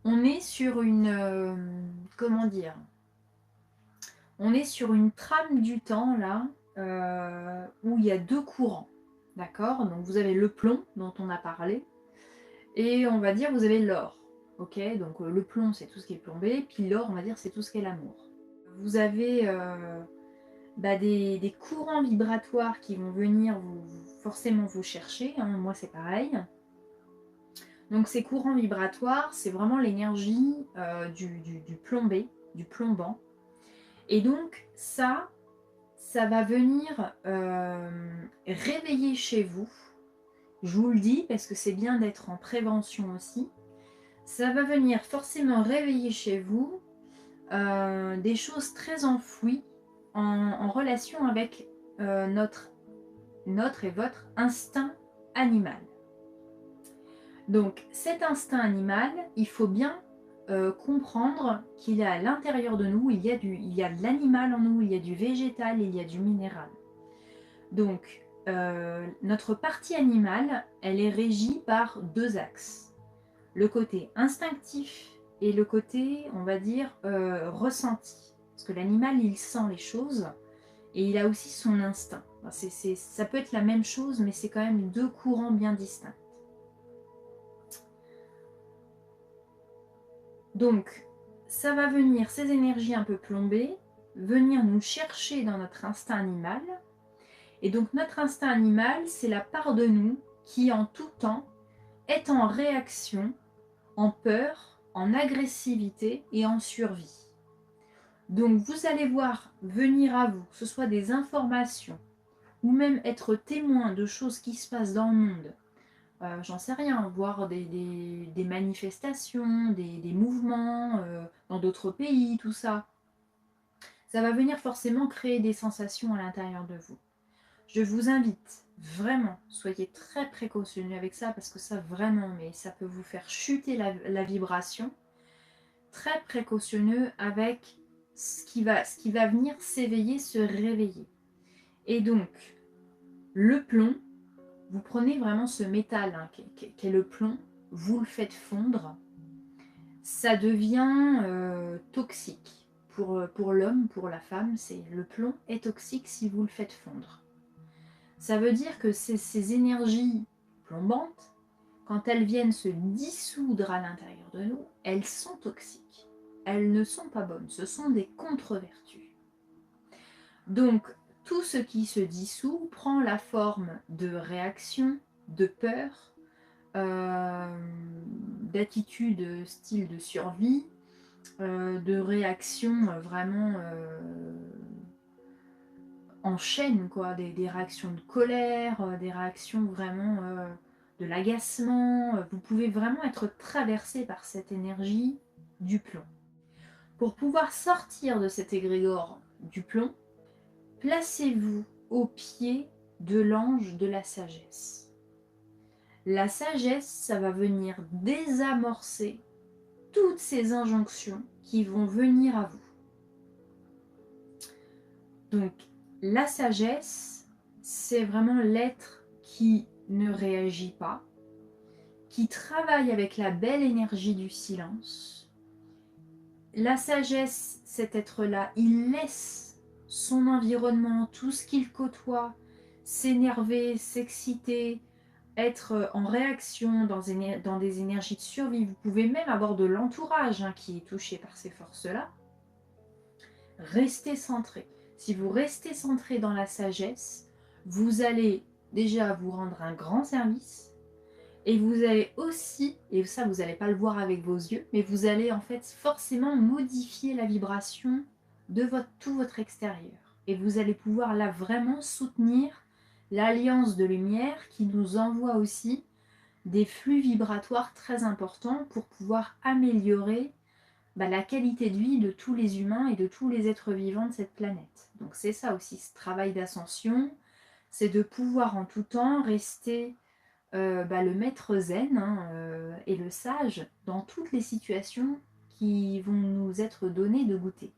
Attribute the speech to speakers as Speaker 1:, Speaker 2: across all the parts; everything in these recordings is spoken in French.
Speaker 1: on est sur une, comment dire? On est sur une trame du temps là, où il y a 2 courants, d'accord? Donc vous avez le plomb dont on a parlé et on va dire vous avez l'or, OK? Donc le plomb, c'est tout ce qui est plombé, puis l'or, on va dire, c'est tout ce qui est l'amour. Vous avez, des courants vibratoires qui vont venir forcément vous chercher, hein, moi c'est pareil. Donc ces courants vibratoires, c'est vraiment l'énergie, du plombé, du plombant. Et donc ça va venir réveiller chez vous, je vous le dis parce que c'est bien d'être en prévention aussi, ça va venir forcément réveiller chez vous des choses très enfouies en relation avec notre et votre instinct animal. Donc cet instinct animal, il faut bien comprendre qu'il y a à l'intérieur de nous, il y a de l'animal en nous, il y a du végétal, il y a du minéral. Donc notre partie animale, elle est régie par 2 axes. Le côté instinctif et le côté, on va dire, ressenti. Parce que l'animal, il sent les choses et il a aussi son instinct. Enfin, ça peut être la même chose, mais c'est quand même 2 courants bien distincts. Donc, ça va venir, ces énergies un peu plombées, venir nous chercher dans notre instinct animal. Et donc, notre instinct animal, c'est la part de nous qui, en tout temps, est en réaction, en peur, en agressivité et en survie. Donc, vous allez voir venir à vous, que ce soit des informations, ou même être témoin de choses qui se passent dans le monde, j'en sais rien, voir des manifestations, des mouvements dans d'autres pays, tout ça. Ça va venir forcément créer des sensations à l'intérieur de vous. Je vous invite vraiment, soyez très précautionneux avec ça parce que ça vraiment, mais ça peut vous faire chuter la vibration. Très précautionneux avec ce qui va venir s'éveiller, se réveiller. Et donc, le plomb, vous prenez vraiment ce métal hein, qu'est le plomb, vous le faites fondre, ça devient toxique. Pour l'homme, pour la femme, le plomb est toxique si vous le faites fondre. Ça veut dire que ces énergies plombantes, quand elles viennent se dissoudre à l'intérieur de nous, elles sont toxiques. Elles ne sont pas bonnes, ce sont des contre-vertus. Donc, tout ce qui se dissout prend la forme de réaction, de peur, d'attitude style de survie, de réaction vraiment en chaîne, quoi, des réactions de colère, des réactions vraiment de l'agacement. Vous pouvez vraiment être traversé par cette énergie du plomb. Pour pouvoir sortir de cet égrégore du plomb, placez-vous au pied de l'ange de la sagesse. La sagesse, ça va venir désamorcer toutes ces injonctions qui vont venir à vous. Donc, la sagesse, c'est vraiment l'être qui ne réagit pas, qui travaille avec la belle énergie du silence. La sagesse, cet être-là, il laisse son environnement, tout ce qu'il côtoie, s'énerver, s'exciter, être en réaction dans des énergies de survie. Vous pouvez même avoir de l'entourage hein, qui est touché par ces forces-là. Restez centré. Si vous restez centré dans la sagesse, vous allez déjà vous rendre un grand service et vous allez aussi, et ça vous n'allez pas le voir avec vos yeux, mais vous allez en fait forcément modifier la vibration de tout votre extérieur. Et vous allez pouvoir là vraiment soutenir l'alliance de lumière qui nous envoie aussi des flux vibratoires très importants pour pouvoir améliorer la qualité de vie de tous les humains et de tous les êtres vivants de cette planète. Donc c'est ça aussi, ce travail d'ascension, c'est de pouvoir en tout temps rester le maître zen hein, et le sage dans toutes les situations qui vont nous être données de goûter.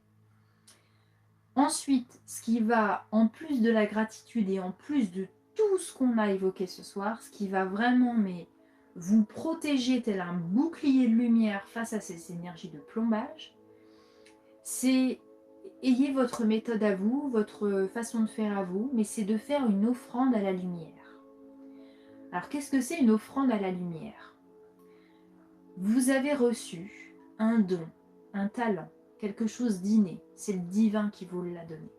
Speaker 1: Ensuite, ce qui va, en plus de la gratitude et en plus de tout ce qu'on a évoqué ce soir, ce qui va vraiment vous protéger tel un bouclier de lumière face à ces énergies de plombage. C'est ayez votre méthode à vous, votre façon de faire à vous, mais c'est de faire une offrande à la lumière. Alors qu'est-ce que c'est une offrande à la lumière? Vous avez reçu un don, un talent, quelque chose d'inné. C'est le divin qui vous l'a donné.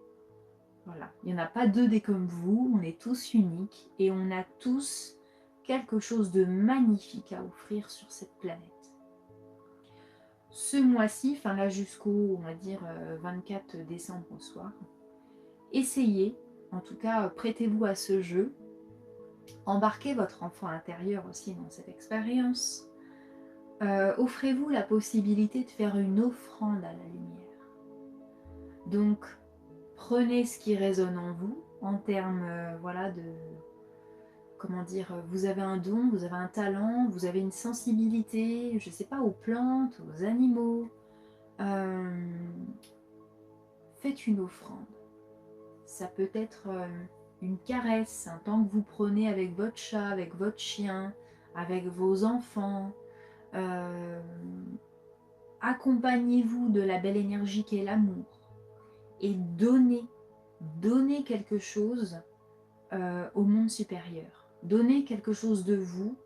Speaker 1: Voilà. Il n'y en a pas deux des comme vous, on est tous uniques et on a tous quelque chose de magnifique à offrir sur cette planète. Ce mois-ci, enfin là jusqu'au, on va dire, 24 décembre au soir, essayez, en tout cas prêtez-vous à ce jeu, embarquez votre enfant intérieur aussi dans cette expérience, offrez-vous la possibilité de faire une offrande à la lumière. Donc, prenez ce qui résonne en vous, en termes voilà, de, comment dire, vous avez un don, vous avez un talent, vous avez une sensibilité, je ne sais pas, aux plantes, aux animaux. Faites une offrande. Ça peut être une caresse, un temps que vous prenez avec votre chat, avec votre chien, avec vos enfants. Accompagnez-vous de la belle énergie qu'est l'amour et donnez quelque chose au monde supérieur. Donnez quelque chose de vous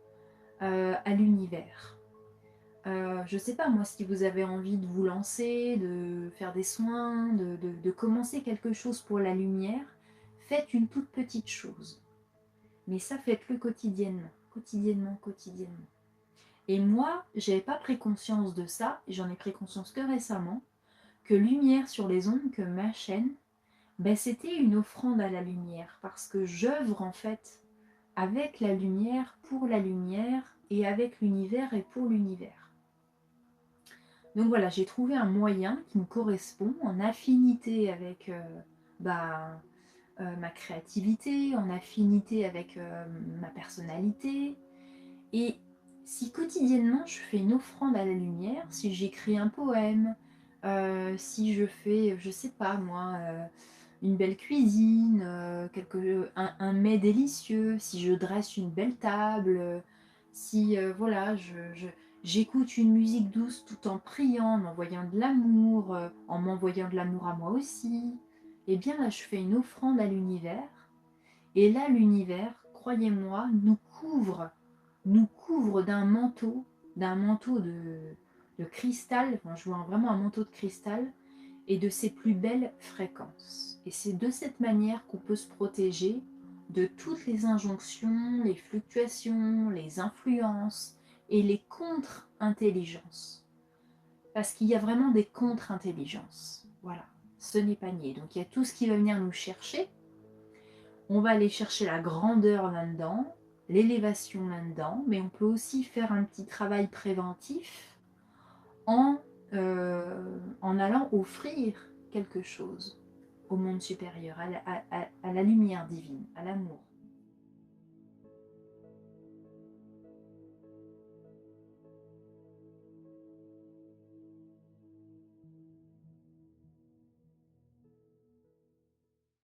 Speaker 1: à l'univers. Je ne sais pas moi si vous avez envie de vous lancer, de faire des soins, de commencer quelque chose pour la lumière, faites une toute petite chose. Mais ça, faites-le quotidiennement, quotidiennement, quotidiennement. Et moi, j'avais pas pris conscience de ça, et j'en ai pris conscience que récemment, que Lumière sur les ondes, que ma chaîne, ben, c'était une offrande à la lumière, parce que j'œuvre en fait avec la lumière, pour la lumière, et avec l'univers et pour l'univers. Donc voilà, j'ai trouvé un moyen qui me correspond, en affinité avec ma créativité, en affinité avec ma personnalité. Et si quotidiennement je fais une offrande à la lumière, si j'écris un poème, si je fais, je sais pas moi, une belle cuisine, un mets délicieux, si je dresse une belle table, si voilà, j'écoute une musique douce tout en priant, en m'envoyant de l'amour, en m'envoyant de l'amour à moi aussi, eh bien là je fais une offrande à l'univers. Et là l'univers, croyez-moi, nous couvre d'un manteau de cristal, enfin, je vois vraiment un manteau de cristal, et de ses plus belles fréquences. Et c'est de cette manière qu'on peut se protéger de toutes les injonctions, les fluctuations, les influences et les contre-intelligences. Parce qu'il y a vraiment des contre-intelligences. Voilà, ce n'est pas nié. Donc il y a tout ce qui va venir nous chercher. On va aller chercher la grandeur là-dedans, l'élévation là-dedans, mais on peut aussi faire un petit travail préventif en, en allant offrir quelque chose au monde supérieur, à la lumière divine, à l'amour.